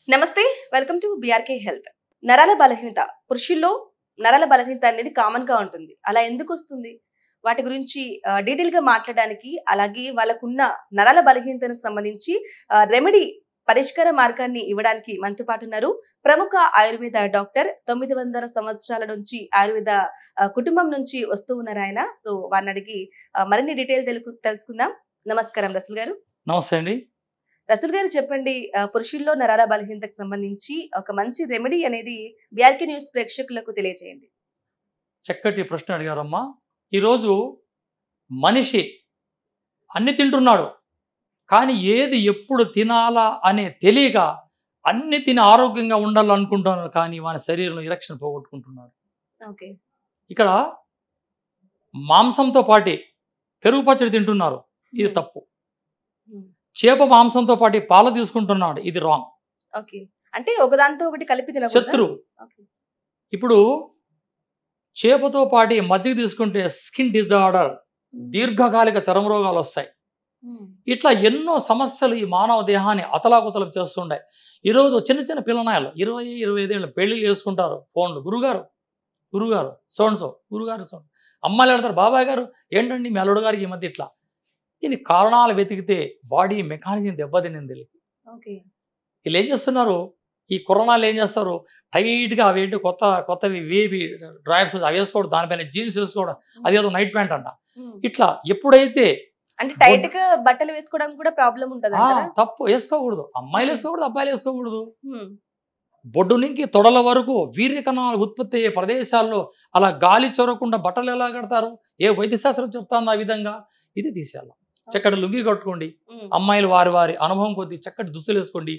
నమస్తే, welcome to BRK health. నరాల బలహీనత పురుషుల్లో నరాల బలహీనత అనేది కామన్ గా ఉంటుంది. అలా ఎందుకు వస్తుంది? వాటి గురించి డీటెయిల్ గా మాట్లాడడానికి, అలాగే వాళ్ళకున్న నరాల బలహీనతకు సంబంధించి రెమెడీ పరిష్కార మార్గాన్ని ఇవ్వడానికి మనతో పాటు ఉన్నారు ప్రముఖ ఆయుర్వేద డాక్టర్. 900 సంవత్సరాల నుంచి ఆయుర్వేద కుటుంబం నుంచి వస్తూ ఉన్నారు ఆయన. సో వారిని అడిగి మరిన్ని డీటెయిల్ తెలుసుకుందాం. నమస్కారం రసూల్ గారు. నమస్తే అండి. రసూల్ గారు చెప్పండి, పురుషుల్లో నరాల బలహీనతకు సంబంధించి ఒక మంచి రెమెడీ అనేది బీఆర్కే న్యూస్ ప్రేక్షకులకు తెలియజేయండి. చక్కటి ప్రశ్న అడిగారమ్మా. ఈరోజు మనిషి అన్ని తింటున్నాడు, కానీ ఏది ఎప్పుడు తినాలా అనే తెలియక అన్ని తిని ఆరోగ్యంగా ఉండాలనుకుంటున్నారు, కానీ వాని శరీరంలో ఎలక్షన్ పోగొట్టుకుంటున్నారు. ఓకే. ఇక్కడ మాంసంతో పాటి పెరుగు పచ్చడి తింటున్నారు, ఇది తప్పు. చేప మాంసంతో పాటు పాలు తీసుకుంటున్నాడు, ఇది రాంగ్. ఓకే. అంటే ఒకదాంతో ఒకటి కలిపి తినకూడదా? శత్రువు. ఓకే. ఇప్పుడు చేపతో పాటి మజ్జిగ తీసుకుంటే స్కిన్ డిజార్డర్, దీర్ఘకాలిక చర్మ రోగాలు వస్తాయి. ఇట్లా ఎన్నో సమస్యలు ఈ మానవ దేహాన్ని అతలాకుతలం చేస్తుంటాయి. ఈరోజు చిన్న చిన్న పిల్లనాయలు 20-25 ఏళ్ళు పెళ్లిళ్ళు చేసుకుంటారు. ఫోన్లు, గురుగారు గురుగారు సోన్సో, గురుగారు సోన్. అమ్మాయిలు ఆడతారు, బాబాయ్ గారు ఏంటండి మీ అల్లుడు గారికి ఈ మధ్య ఇట్లా. దీనికి కారణాలు వెతికితే బాడీ మెకానిజం దెబ్బతినింది. ఓకే. వీళ్ళు ఏం చేస్తున్నారు, ఈ కరోనాలు ఏం చేస్తారు, టైట్గా అవేంటి కొత్తవి వేవి డ్రాయర్స్ అవి వేసుకోవడం, దానిపైన జీన్స్ వేసుకోవడం, అదేదో నైట్ ప్యాంట్ అంట. ఇట్లా ఎప్పుడైతే అంటే టైట్ గా బట్టలు వేసుకోవడానికి కూడా ప్రాబ్లం ఉంటుంది. తప్పు, వేసుకోకూడదు. అమ్మాయిలు వేసుకోకూడదు, అబ్బాయిలు వేసుకోకూడదు. బొడ్డు నుంచి తొడల వరకు వీర్య కణాలు ఉత్పత్తి అయ్యే ప్రదేశాల్లో అలా గాలి చొరకుండా బట్టలు ఎలా కడతారు? ఏ వైద్యశాస్త్రం చెప్తాను ఆ విధంగా? ఇది తీసేయాలి. చక్కటి లుంగి కట్టుకోండి. అమ్మాయిలు వారి వారి అనుభవం కొద్దీ చక్కటి దుస్తులు వేసుకోండి.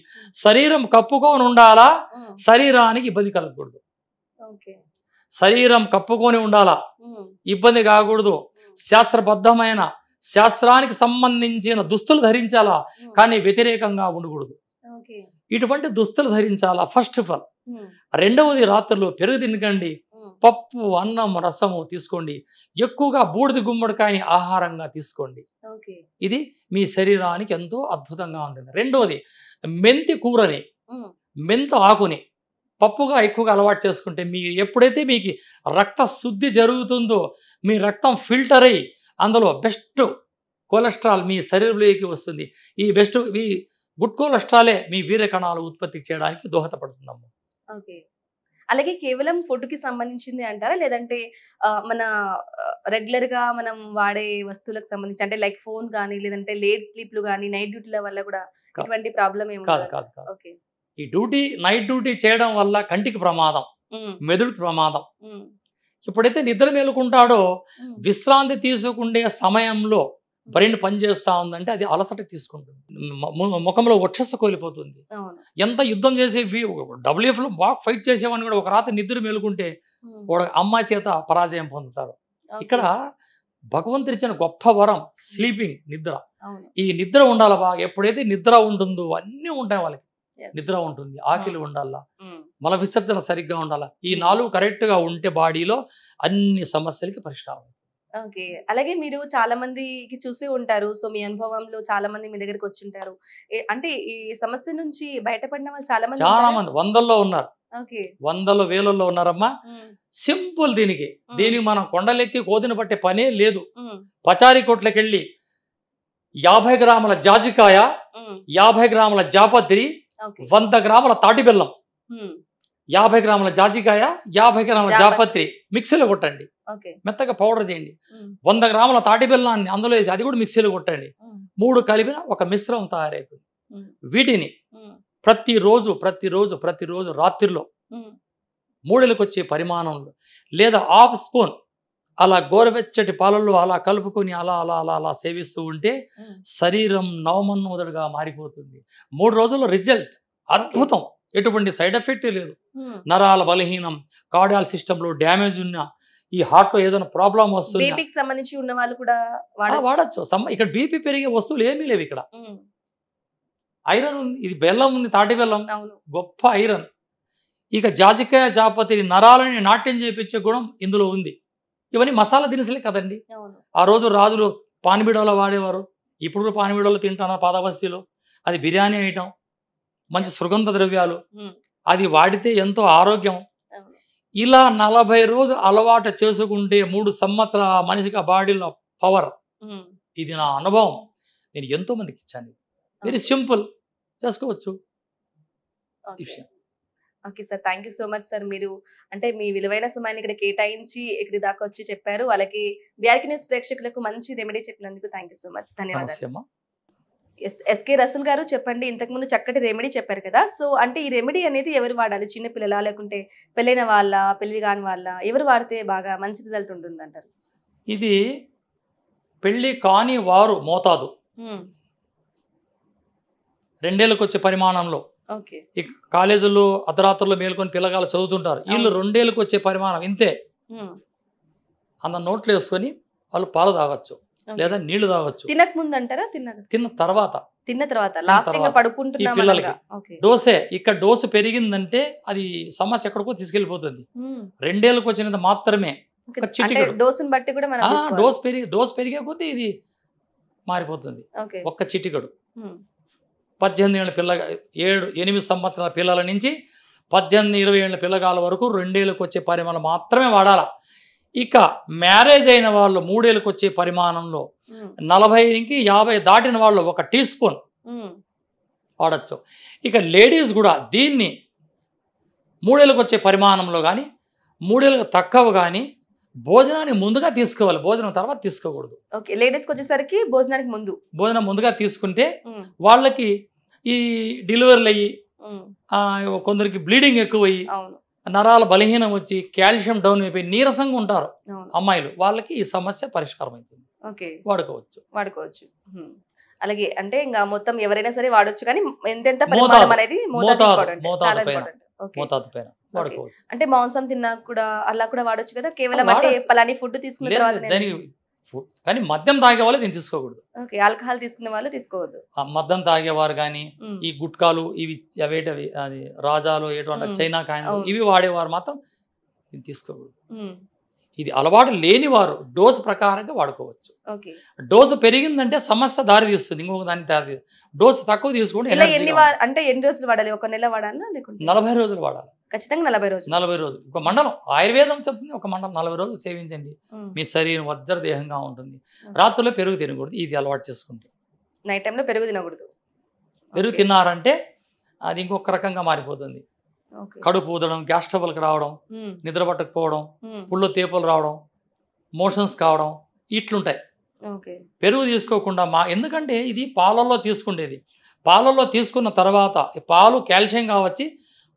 శరీరం కప్పుకొని ఉండాలా, శరీరానికి ఇబ్బంది కలగకూడదు. శరీరం కప్పుకొని ఉండాలా, ఇబ్బంది కాకూడదు. శాస్త్రబద్ధమైన శాస్త్రానికి సంబంధించిన దుస్తులు ధరించాలా, కానీ వ్యతిరేకంగా ఉండకూడదు. ఇటువంటి దుస్తులు ధరించాలా ఫస్ట్ ఆఫ్ ఆల్. రెండవది, రాత్రులు పెరుగు తినకండి, పప్పు అన్నం రసము తీసుకోండి. ఎక్కువగా బూడిద గుమ్మడికాయని ఆహారంగా తీసుకోండి. ఇది మీ శరీరానికి ఎంతో అద్భుతంగా ఉంటుంది. రెండవది, మెంతి కూరని, మెంత ఆకుని పప్పుగా ఎక్కువగా అలవాటు చేసుకుంటే ఎప్పుడైతే మీకు రక్త శుద్ధి జరుగుతుందో, మీ రక్తం ఫిల్టర్ అయ్యి అందులో బెస్ట్ కొలెస్ట్రాల్ మీ శరీరంలోకి వస్తుంది. ఈ గుడ్ కొలెస్ట్రాలే మీ వీర్య కణాలు ఉత్పత్తి చేయడానికి దోహదపడుతుందమ్మా. ఓకే. అలాగే కేవలం ఫుడ్ కి సంబంధించింది అంటారా, లేదంటే మన రెగ్యులర్ గా మనం వాడే వస్తువులకు సంబంధించి, అంటే లైక్ ఫోన్ కానీ, లేదంటే లేట్ స్లీప్లు కానీ, నైట్ డ్యూటీల వల్ల కూడా ఇటువంటి ప్రాబ్లం ఏమి కాదు. ఓకే. ఈ నైట్ డ్యూటీ చేయడం వల్ల కంటికి ప్రమాదం, మెదడుకి ప్రమాదం. ఎప్పుడైతే నిద్ర మేలుకుంటాడో, విశ్రాంతి తీసుకుండే సమయంలో బ్రెయిన్ పనిచేస్తా ఉందంటే అది అలసట తీసుకుంటుంది, ముఖంలో వక్షస్సు కోల్పోతుంది. ఎంత యుద్ధం చేసే WF లో బాగా ఫైట్ చేసేవాడిని కూడా ఒక రాత్రి నిద్ర మేలుకుంటే అమ్మాయి చేత పరాజయం పొందుతారు. ఇక్కడ భగవంతుడు ఇచ్చిన గొప్ప వరం స్లీపింగ్, నిద్ర. ఈ నిద్ర ఉండాలి బాగా. ఎప్పుడైతే నిద్ర ఉంటుందో అన్నీ ఉంటాయి వాళ్ళకి. నిద్ర ఉంటుంది, ఆకలి ఉండాలా, మల విసర్జన సరిగ్గా ఉండాలా. ఈ 4 కరెక్ట్ గా ఉంటే బాడీలో అన్ని సమస్యలకి పరిష్కారం. ఓకే. అలాగే మీరు చాలా మందికి చూసి ఉంటారు. సో మీ అనుభవంలో చాలా మంది మీ దగ్గరికి వచ్చి ఉంటారు. అంటే ఈ సమస్య నుంచి బయటపడిన వాళ్ళు చాలా మంది వందల్లో ఉన్నారు. ఓకే. వందలు వేలల్లో ఉన్నారమ్మా. సింపుల్. దీనికి మనం కొండలెక్కి కోదిన పట్టే పనే లేదు. పచారీ కొట్లకి వెళ్ళి 50 గ్రాముల జాజికాయ, 50 గ్రాముల జాపత్రి, 100 గ్రాముల తాటి బెల్లం, 50 గ్రాముల జాజికాయ, 50 గ్రాముల జాపత్రి మిక్సీలో కొట్టండి, మెత్తగా పౌడర్ చేయండి. 100 గ్రాముల తాటి బెల్లాన్ని అందులో వేసి అది కూడా మిక్సీలో కొట్టండి. 3 కలిపిన ఒక మిశ్రమం తయారైపోయింది. వీటిని ప్రతిరోజు రాత్రిలో 3 వచ్చే పరిమాణంలో లేదా ½ స్పూన్ అలా గోరువెచ్చటి పాలల్లో అలా కలుపుకొని అలా సేవిస్తూ ఉంటే శరీరం నవమన్మోదుడుగా మారిపోతుంది. 3 రోజుల్లో రిజల్ట్ అద్భుతం. ఎటువంటి సైడ్ ఎఫెక్ట్ లేదు. నరాల బలహీనం, కార్డియాల్ సిస్టంలో డ్యామేజ్ ఉన్న, ఈ హార్ట్ లో ఏదైనా ప్రాబ్లం వస్తుంది, బీపీకి సంబంధించి ఉన్న వాళ్ళు కూడా వాడచ్చు. ఇక్కడ బీపీ పెరిగే వస్తువులు ఏమీ లేవు. ఇక్కడ ఐరన్ ఉంది, ఇది బెల్లం ఉంది, తాటి బెల్లం గొప్ప ఐరన్. ఇక జాజికాయ, జాపత్రి నరాలని నాట్యం చేయించే గుణం ఇందులో ఉంది. ఇవన్నీ మసాలా దినుసులే కదండి. ఆ రోజు రాజులు పానిబిడోలో వాడేవారు, ఇప్పుడు పానిబిడోలో తింటున్నారు పాదబస్తీలో. అది బిర్యానీ ఐటమ్, మంచి సుగంధ ద్రవ్యాలు, ఉమ్, అది వాడితే ఎంతో ఆరోగ్యం. అవును. ఇలా 40 రోజులు అలవాటు చేసుకుంటే 3 సంవత్సరాల మనిషికి ఆ బాడీలో పవర్. ఉమ్, ఇది నా అనుభవం. నేను ఎంతో మందికి ఇచ్చాను. Very okay. సింపుల్, చేసుకోవచ్చు ఈ ఓకే. విషయం. Okay sir, thank you so much sir. మీరు అంటే మీ విలువైన సమయాన్ని ఇక్కడ కేటాయించి ఇక్కడి దాకా వచ్చి చెప్పారు. వాళ్ళకి బీఆర్కే న్యూస్ ప్రేక్షకులకు మంచి రెమెడీ చెప్పినందుకు థ్యాంక్ యూ సో మచ్. ధన్యవాదాలు. నమస్తే అమ్మా. ఎస్కే రసూల్ గారు చెప్పండి, ఇంతకుముందు చక్కటి రెమెడీ చెప్పారు కదా. సో అంటే ఈ రెమెడీ అనేది ఎవరు వాడాలి? చిన్న పిల్లలా, లేకుంటే పెళ్ళైన వాళ్ళ, పెళ్లి కాని వాళ్ళ, ఎవరు వాడితే బాగా మంచి రిజల్ట్ ఉంటుంది అంటారు? ఇది పెళ్లి కాని వారు మోతాదు 2 ఏళ్ళకి వచ్చే పరిమాణంలో. ఓకే. ఈ కాలేజీల్లో అర్ధరాత్రుల్లో మేల్కొని పిల్లగాలు చదువుతుంటారు. వీళ్ళు 2 ఏళ్ళకి వచ్చే పరిమాణం ఇంతే. అన్న నోట్లో వేసుకొని వాళ్ళు పాలు తాగొచ్చు, లేదా నీళ్లు తాగొచ్చు. తినక ముందు అంటారా? తిన్న తర్వాత తిన్న తర్వాత లాస్ట్ ఇంకా తర్వాత పడుకుంటున్నాం ఈ పిల్లలకి అనగా. ఓకే. డోసే. ఇక్కడ డోసు పెరిగిందంటే అది సమస్య ఎక్కడికో తీసుకెళ్ళిపోతుంది. 2 ఏళ్ళకి వచ్చినంత మాత్రమే ఒక అంటే చిటికెడు. డోసుని బట్టి కూడా మనం తీసుకోవాలి. డోస్ పెరిగే కొద్దీ ఇది మారిపోతుంది. ఓకే. ఒక్క చిటికెడు. ఉమ్, 18 ఏళ్ళ 8 సంవత్సరాల పిల్లల నుంచి 18-20 ఏళ్ళ పిల్లగాల వరకు 2 ఏళ్ళకి వచ్చే పరిమాణం మాత్రమే వాడాలా. ఇక మ్యారేజ్ అయిన వాళ్ళు 3 ఏళ్ళకి వచ్చే పరిమాణంలో, ఉమ్, 40-50 దాటిన వాళ్ళు 1 టీ స్పూన్ ఉమ్, వాడచ్చు. ఇక లేడీస్ కూడా దీన్ని 3 ఏళ్ళకి వచ్చే పరిమాణంలో కానీ 3 ఏళ్ళకి తక్కువ కానీ భోజనానికి ముందుగా తీసుకోవాలి, భోజనం తర్వాత తీసుకోకూడదు. ఓకే. లేడీస్కి వచ్చేసరికి భోజనానికి ముందు. భోజనం ముందుగా తీసుకుంటే ఉమ్, వాళ్ళకి ఈ డెలివరీలు అయ్యి ఉమ్, కొందరికి బ్లీడింగ్ ఎక్కువయ్యి అవును, నరాల బలహీనం వచ్చి కాల్షియం డౌన్ అయిపోయి నీరసంగా ఉంటారు అవును. అమ్మాయిలు. వాళ్ళకి ఈ సమస్య పరిష్కారం అవుతుంది, ఓకే. వాడుకోవచ్చు. వాడుకోవచ్చు. ఉమ్. అలాగే అంటే ఇంకా మొత్తం ఎవరైనా సరే వాడొచ్చు, కానీ ఎంతెంత మోతాదు, పరిమాణం అనేది మోతాదు, ఇంపార్టెంట్, మోతాదు చాలా పైన. ఇంపార్టెంట్. ఓకే. మోతాదు పైన వాడుకోవచ్చు. అంటే మాంసం తిన్నా కూడా అలా కూడా వాడొచ్చు కదా, కేవలం అంటే వాడొచ్చు. పలాని ఫుడ్ తీసుకున్న లేదు, తర్వాత దానికి కానీ మద్యం తాగే వాళ్ళు దీన్ని తీసుకోకూడదు. ఓకే. ఆల్కహాల్ తీసుకునే వాళ్ళు తీసుకోవద్దు. ఆ మద్యం తాగేవారు కానీ ఉమ్, ఈ గుట్కాలు ఇవి అవేటవి అది రాజాలు ఎటువంటి ఉమ్, చైనా కాయలు అవును. ఇవి వాడేవారు మాత్రం ఇది తీసుకోకూడదు. ఉమ్, ఇది అలవాటు లేని వారు డోసు ప్రకారంగా వాడుకోవచ్చు. ఓకే. డోసు పెరిగిందంటే సమస్య దారి తీస్తుంది, ఇంకొక దానికి దారి తీస్తుంది. డోసు తక్కువ తీసుకుంటే ఇలా ఎనర్జీగా అంటే ఎన్ని రోజులు వాడాలి? ఒక నెల వాడాలా లేకుంటే 40 రోజులు వాడాలి. ఖచ్చితంగా 40 రోజులు? 40 రోజులు. ఒక మండలం ఆయుర్వేదం చెప్తుంది, ఒక మండలం 40 రోజులు సేవించండి. ఉమ్, మీ శరీరం వజ్రదేహంగా ఉంటుంది. రాత్రుల్లో పెరుగు తినకూడదు, ఇది అలవాటు చేసుకుంటే. నైట్ టైంలో పెరుగు తినకూడదు. పెరుగు ఓకే. తిన్నారంటే అది ఇంకొక రకంగా మారిపోతుంది. ఓకే. కడుపు ఊదడం, గ్యాస్ ట్రబుల్కి రావడం, ఉమ్, నిద్ర పట్టకపోవడం, ఉమ్, పుల్లో తేపులు రావడం, మోషన్స్ కావడం ఇట్లుంటాయి. ఓకే. పెరుగు తీసుకోకుండా ఎందుకంటే ఇది పాలల్లో తీసుకుండేది. పాలల్లో తీసుకున్న తర్వాత ఈ పాలు కాల్షియం కావచ్చి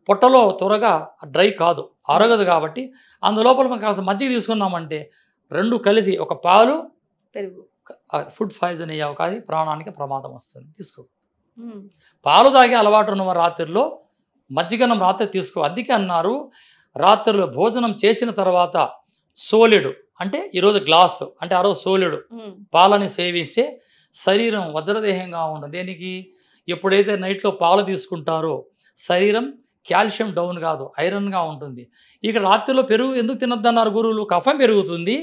పొట్టలో త్వరగా డ్రై కాదు, అరగదు. కాబట్టి అందులోపల మనం కాస్త మజ్జిగ తీసుకున్నామంటే 2 కలిసి ఒక పాలు పెరుగు. ఫుడ్ పాయిజన్ అయ్యే అవకాశం, ప్రాణానికి ప్రమాదం వస్తుంది. తీసుకో. ఉమ్, పాలు తాగే అలవాటు ఉన్న రాత్రిలో మజ్జిగనం రాత్రి తీసుకో. అందుకే అన్నారు రాత్రిలో భోజనం చేసిన తర్వాత సోలెడు అంటే ఈరోజు గ్లాసు అంటే ఆ రోజు సోలెడు ఉమ్, పాలని సేవిస్తే శరీరం వజ్రదేహంగా ఉంటుంది. దేనికి? ఎప్పుడైతే నైట్లో పాలు తీసుకుంటారో శరీరం కాల్షియం డౌన్ కాదు, ఐరన్గా ఉంటుంది. ఇక రాత్రిలో పెరుగు ఎందుకు తినొద్దన్నారు గురువులు? కఫం పెరుగుతుంది,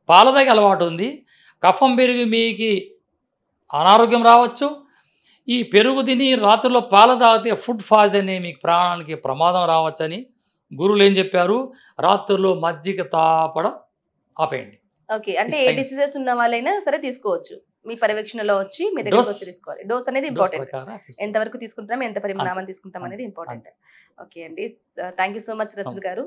పాల తాగే అలవాటు ఉంది, కఫం పెరిగి మీకు అనారోగ్యం రావచ్చు. ఈ పెరుగు తిని రాత్రిలో పాలు తాగితే ఫుడ్ ఫాజ్ అనే మీకు ప్రాణానికి ప్రమాదం రావచ్చని గురువులు ఏం చెప్పారు? రాత్రిలో మజ్జిగ తాపడం ఆపేయండి. ఓకే. అంటే ఏ సైన్స్. డిసీజెస్ ఉన్న వాళ్ళైనా సరే తీసుకోవచ్చు, మీ పర్యవేక్షణలో వచ్చి మీ దగ్గరకు వచ్చి తీసుకోవాలి. డోస్ అనేది డోస్ ఇంపార్టెంట్. ప్రకారం తీసుకో. ఎంతవరకు తీసుకుంటాం, ఎంత పరిమాణం తీసుకుంటాం అనేది ఇంపార్టెంట్. ఓకే అండి, thank you so much Rasool గారు.